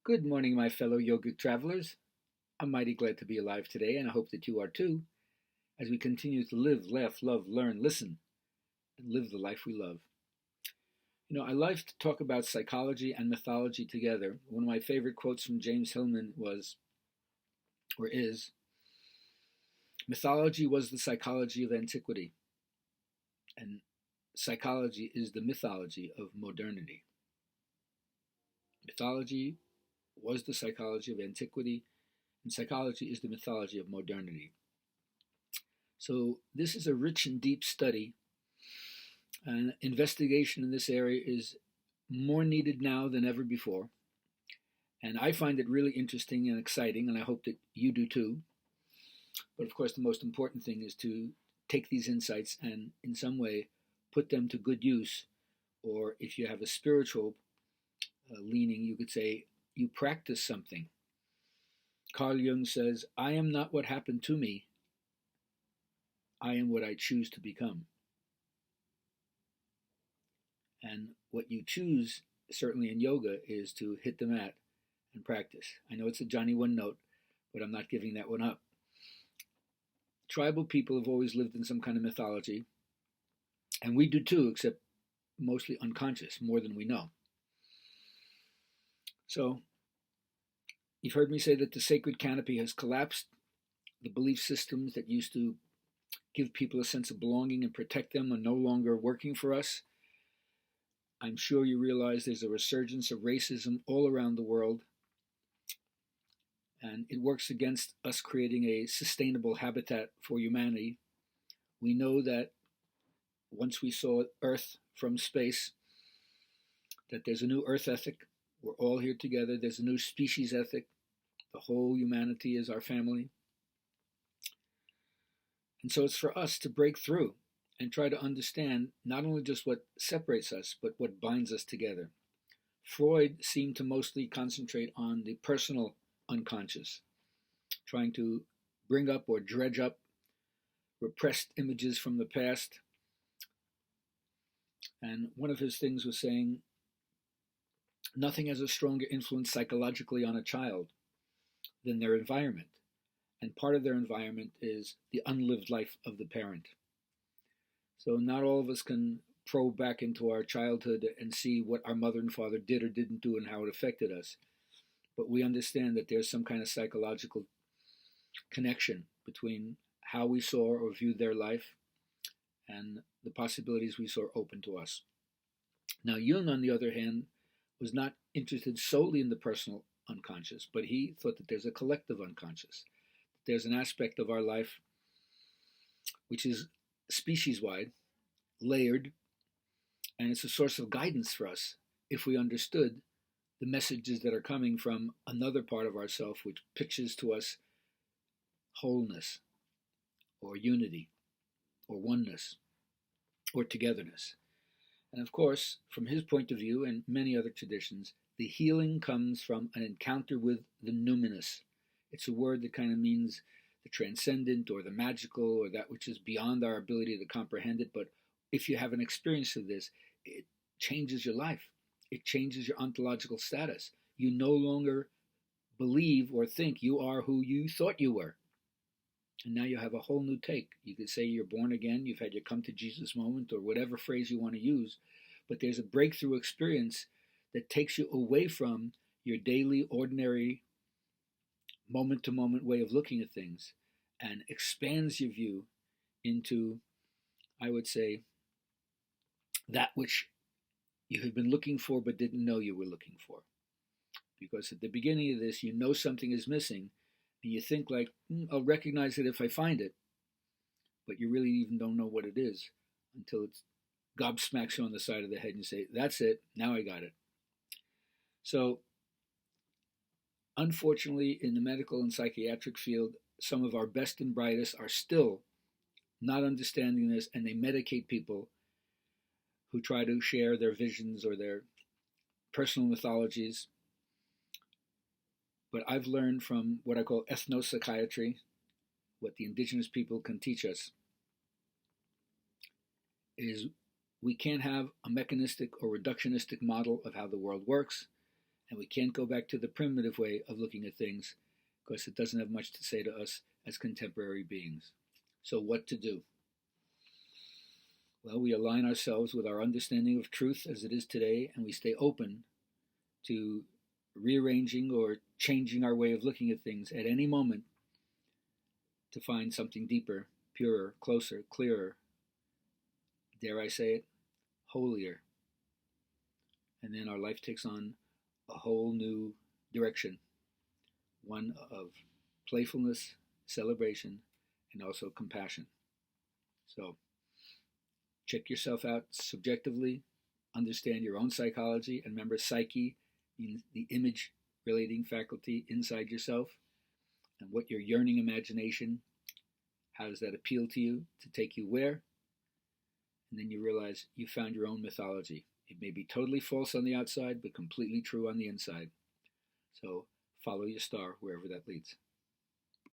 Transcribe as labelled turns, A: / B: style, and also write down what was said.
A: Good morning, my fellow yogic travelers. I'm mighty glad to be alive today, and I hope that you are too, as we continue to live, laugh, love, learn, listen, and live the life we love. I like to talk about psychology and mythology together. One of my favorite quotes from James Hillman was, or is, mythology was the psychology of antiquity, and psychology is the mythology of modernity. Mythology was the psychology of antiquity, and psychology is the mythology of modernity. So this is a rich and deep study, and investigation in this area is more needed now than ever before. And I find it really interesting and exciting, and I hope that you do too. But of course, the most important thing is to take these insights and in some way put them to good use. Or if you have a spiritual leaning, you could say you practice something. Carl Jung says, I am not what happened to me. I am what I choose to become. And what you choose, certainly in yoga, is to hit the mat and practice. I know it's a Johnny one note, but I'm not giving that one up. Tribal people have always lived in some kind of mythology, and we do too, except mostly unconscious, more than we know. So, you've heard me say that the sacred canopy has collapsed. The belief systems that used to give people a sense of belonging and protect them are no longer working for us. I'm sure you realize there's a resurgence of racism all around the world, and it works against us creating a sustainable habitat for humanity. We know that once we saw Earth from space, that there's a new Earth ethic. We're all here together. There's a new species ethic. The whole humanity is our family. And so it's for us to break through and try to understand not only just what separates us, but what binds us together. Freud seemed to mostly concentrate on the personal unconscious, trying to bring up or dredge up repressed images from the past. And one of his things was saying, nothing has a stronger influence psychologically on a child than their environment. And part of their environment is the unlived life of the parent. So not all of us can probe back into our childhood and see what our mother and father did or didn't do and how it affected us. But we understand that there's some kind of psychological connection between how we saw or viewed their life and the possibilities we saw open to us. Now, Jung, on the other hand, was not interested solely in the personal unconscious, but he thought that there's a collective unconscious. There's an aspect of our life which is species-wide, layered, and it's a source of guidance for us if we understood the messages that are coming from another part of ourself which pictures to us wholeness or unity or oneness or togetherness. And of course, from his point of view and many other traditions, the healing comes from an encounter with the numinous. It's a word that kind of means the transcendent or the magical or that which is beyond our ability to comprehend it. But if you have an experience of this, it changes your life. It changes your ontological status. You no longer believe or think you are who you thought you were. And now you have a whole new take. You could say you're born again, you've had your come to Jesus moment, or whatever phrase you want to use. But there's a breakthrough experience that takes you away from your daily, ordinary, moment-to-moment way of looking at things and expands your view into, I would say, that which you had been looking for but didn't know you were looking for. Because at the beginning of this, you know something is missing, and you think like, I'll recognize it if I find it, but you really even don't know what it is until it gobsmacks you on the side of the head and you say, that's it, now I got it. So, unfortunately, in the medical and psychiatric field, some of our best and brightest are still not understanding this, and they medicate people who try to share their visions or their personal mythologies. But I've learned from what I call ethnopsychiatry, what the indigenous people can teach us, is we can't have a mechanistic or reductionistic model of how the world works, And we can't go back to the primitive way of looking at things because it doesn't have much to say to us as contemporary beings. So what to do? Well, we align ourselves with our understanding of truth as it is today, and we stay open to rearranging or changing our way of looking at things at any moment to find something deeper, purer, closer, clearer, dare I say it, holier. And then our life takes on a whole new direction, one of playfulness, celebration, and also compassion. So check yourself out subjectively, understand your own psychology, and remember psyche means the image relating faculty inside yourself, and what your yearning imagination, how does that appeal to you to take you where? And then you realize you found your own mythology. It may be totally false on the outside, but completely true on the inside. So follow your star wherever that leads.